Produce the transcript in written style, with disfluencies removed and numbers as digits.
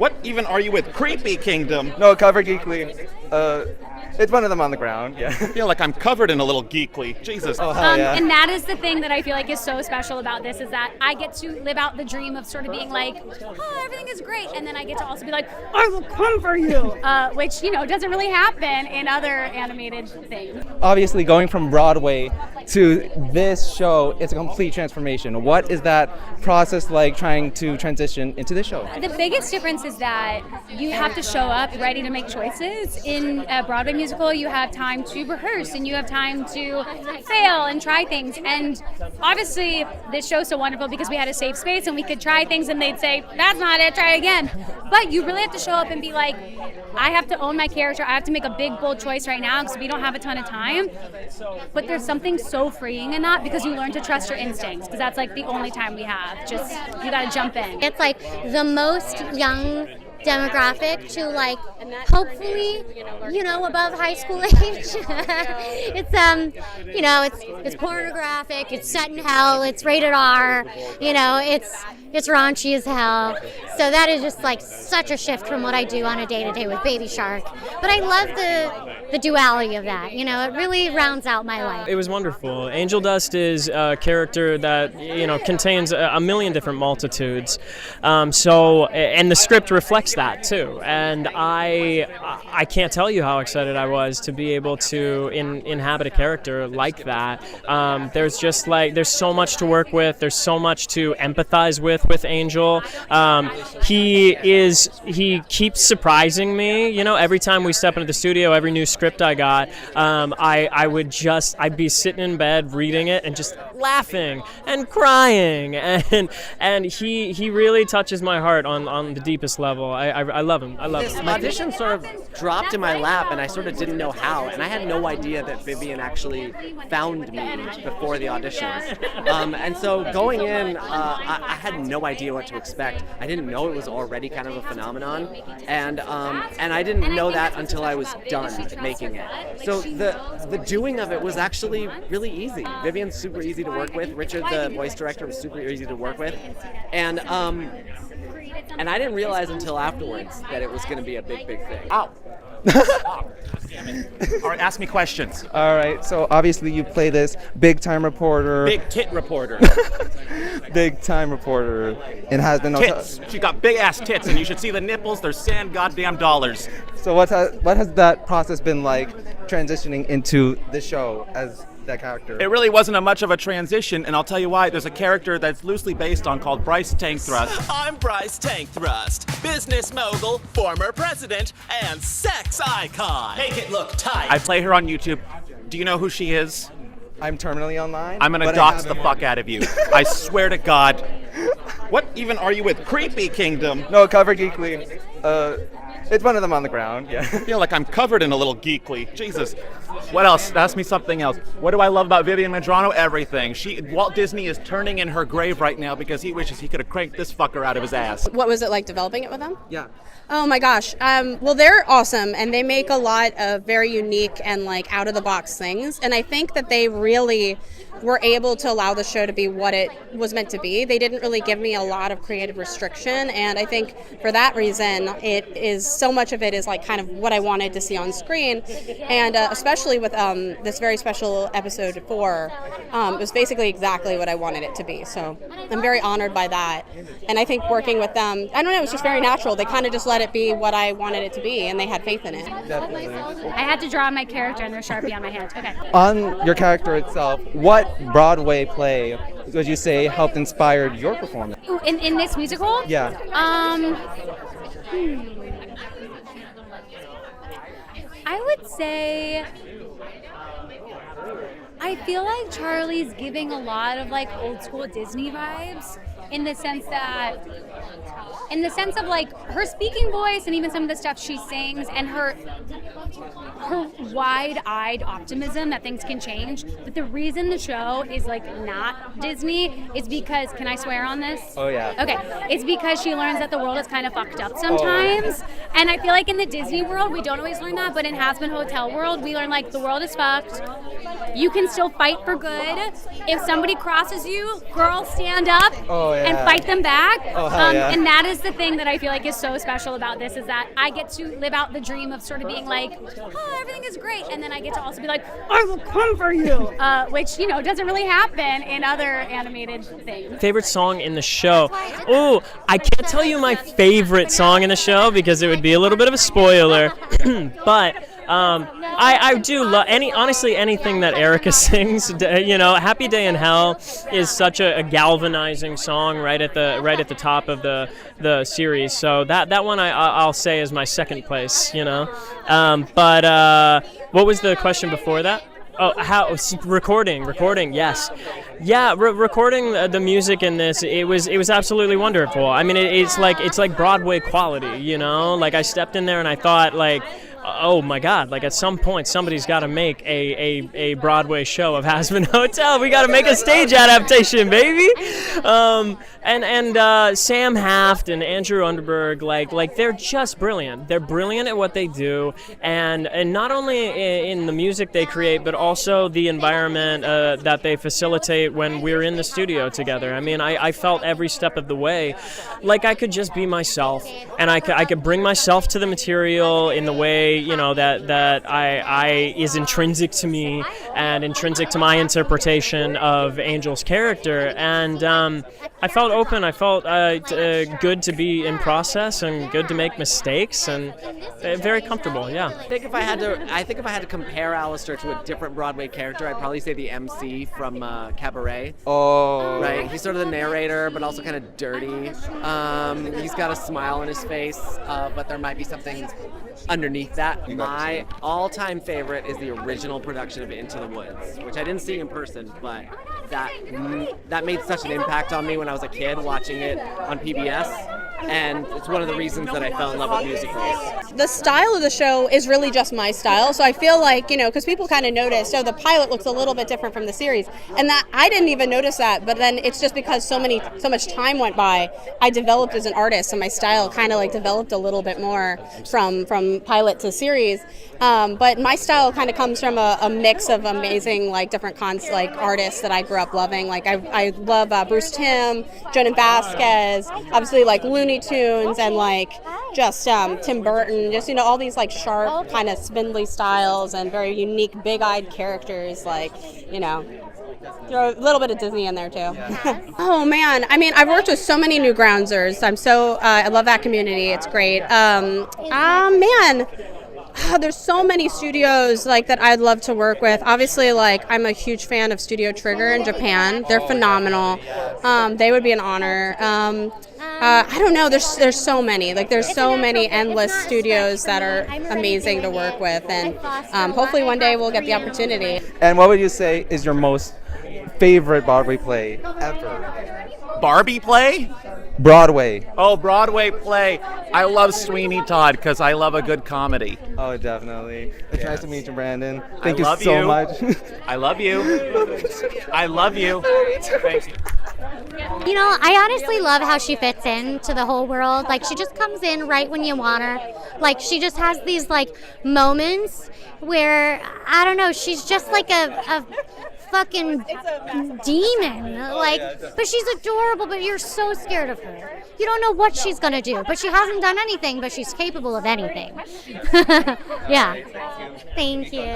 What even are you with? Creepy Kingdom? No, CoveredGeekly. It's one of them on the ground, yeah. I feel like I'm covered in a little geekly. Jesus. Oh, hell yeah. And that is the thing that I feel like is so special about this, is that I get to live out the dream of sort of being like, oh, everything is great, and then I get to also be like, I will come for you, which, doesn't really happen in other animated things. Obviously, going from Broadway to this show, it's a complete transformation. What is that process like, trying to transition into this show? The biggest difference is that you have to show up ready to make choices. In a Broadway musical, you have time to rehearse and you have time to fail and try things. And obviously, this show's so wonderful because we had a safe space and we could try things and they'd say, that's not it, try again. But you really have to show up and be like, I have to own my character. I have to make a big, bold choice right now because we don't have a ton of time. But there's something so freeing in that because you learn to trust your instincts, because that's like the only time we have. Just, you gotta jump in. It's like the most young demographic to like hopefully above high school age. It's pornographic, it's set in hell, it's rated R, it's raunchy as hell. So that is just like such a shift from what I do on a day-to-day with Baby Shark. But I love the duality of that. It really rounds out my life. It was wonderful. Angel Dust is a character that contains a million different multitudes. And the script reflects that too. And I can't tell you how excited I was to be able to inhabit a character like that. There's so much to work with. There's so much to empathize with Angel. He keeps surprising me. Every time we step into the studio, every new script I got, I'd be sitting in bed reading it and just laughing and crying, and he really touches my heart on the deepest level. I love him. This audition sort of dropped in my lap, and I sort of didn't know how, and I had no idea that Vivienne actually found me before the auditions. And so going in, I had no idea what to expect. I didn't know it was already kind of a phenomenon, and I didn't know that until I was done making it. So the doing of it was actually really easy. Vivienne's super easy to work with. Richard, the voice director, was super easy to work with, and I didn't realize until afterwards that it was going to be a big thing. Ow. Damn it. All right, ask me questions. All right, so obviously you play this big-time reporter. Big tit reporter. Big-time reporter in Hazbin. Tits. She got big-ass tits, and you should see the nipples. They're sand goddamn dollars. So what has that process been like, transitioning into the show as that character? It really wasn't much of a transition, and I'll tell you why. There's a character that's loosely based on called Bryce Tank Thrust. I'm Bryce Tank Thrust, business mogul, former president, and sex icon. Make it look tight. I play her on YouTube. Do you know who she is? I'm terminally online. I'm gonna dox the fuck out of you. I swear to God. What even are you with? Creepy Kingdom? No, CoveredGeekly. It's one of them on the ground, yeah. I feel like I'm covered in a little geekly. Jesus. What else? Ask me something else. What do I love about Vivienne Medrano? Everything. Walt Disney is turning in her grave right now because he wishes he could have cranked this fucker out of his ass. What was it like developing it with them? Yeah. Oh my gosh. Well, they're awesome, and they make a lot of very unique and like out of the box things. And I think that they really were able to allow the show to be what it was meant to be. They didn't really give me a lot of creative restriction, and I think for that reason, it is so much of it is like kind of what I wanted to see on screen, and especially with this very special episode 4, it was basically exactly what I wanted it to be. So I'm very honored by that, and I think working with them, I don't know, it was just very natural. They kind of just let it be what I wanted it to be, and they had faith in it. Definitely. I had to draw my character and there's Sharpie on my hand. Okay. On your character itself, what Broadway play would you say helped inspire your performance? Ooh, in this musical? Yeah. I would say I feel like Charlie's giving a lot of like old school Disney vibes in the sense of like her speaking voice and even some of the stuff she sings and her wide-eyed optimism that things can change. But the reason the show is like not Disney is because, can I swear on this? Oh yeah. Okay, it's because she learns that the world is kind of fucked up sometimes. And I feel like in the Disney world we don't always learn that, but in Hazbin Hotel world we learn like the world is fucked. you can still fight for good. If somebody crosses you, girls stand up and fight them back. And that is the thing that I feel like is so special about this, is that I get to live out the dream of sort of being like, oh, everything is great, and then I get to also be like, I will come for you, which, you know, doesn't really happen in other animated things. Favorite song in the show? Oh, I can't tell you my favorite song in the show because it would be a little bit of a spoiler, but I do love honestly anything that Erika sings. You know, "Happy Day in Hell" is such a galvanizing song right at the top of the series. So that one I'll say is my second place. You know, but what was the question before that? Oh, how recording? Yes, yeah. Recording the music in this, it was absolutely wonderful. I mean, it's like Broadway quality, you know. Like I stepped in there and I thought, like, oh my God! Like at some point, somebody's got to make a Broadway show of Hazbin Hotel. We got to make a stage adaptation, baby. And Sam Haft and Andrew Underberg, like they're just brilliant. They're brilliant at what they do, and not only in the music they create, but also the environment that they facilitate when we're in the studio together. I mean, I felt every step of the way like I could just be myself, and I could bring myself to the material in the way, you know, that I is intrinsic to me and intrinsic to my interpretation of Angel's character, and I felt open. I felt good to be in process and good to make mistakes, and very comfortable. Yeah. I think if I had to compare Alistair to a different Broadway character, I'd probably say the MC from Cabaret. Oh. Right. He's sort of the narrator, but also kind of dirty. He's got a smile on his face, but there might be something underneath that. My all-time favorite is the original production of Into the Woods, which I didn't see in person, but that made such an impact on me when I was a kid watching it on PBS, and it's one of the reasons that I fell in love with musicals. The style of the show is really just my style, so I feel like, you know, because people kind of noticed, oh, the pilot looks a little bit different from the series, and that I didn't even notice that, but then it's just because so much time went by, I developed as an artist, and my style kind of like developed a little bit more from pilot to series. But my style kind of comes from a mix of amazing, like, different artists that I grew up loving. Like I love Bruce Timm, Jonan Vasquez, obviously like Looney Tunes, and like just Tim Burton. Just, you know, all these like sharp, kind of spindly styles and very unique, big-eyed characters. Like, you know, throw a little bit of Disney in there too. Oh man, I mean, I've worked with so many Newgroundsers. I love that community. It's great. Man. There's so many studios like that I'd love to work with. Obviously, like, I'm a huge fan of Studio Trigger in Japan. They're phenomenal. They would be an honor. I don't know. There's so many. Like, there's so many endless studios that are amazing to work with, and hopefully one day we'll get the opportunity. And what would you say is your most favorite Broadway play ever? Barbie play? Broadway. Oh, Broadway play. I love Sweeney Todd because I love a good comedy. Oh, definitely. It's nice to meet you, Brandon. I Thank you love so you. much. I love you. I love you. Thank you. You know, I honestly love how she fits into the whole world. Like, she just comes in right when you want her. Like, she just has these, like, moments where, I don't know, she's just like a fucking demon. Like, but she's adorable, but you're so scared of her. You don't know what she's gonna do, but she hasn't done anything, but she's capable of anything. Yeah. Thank you.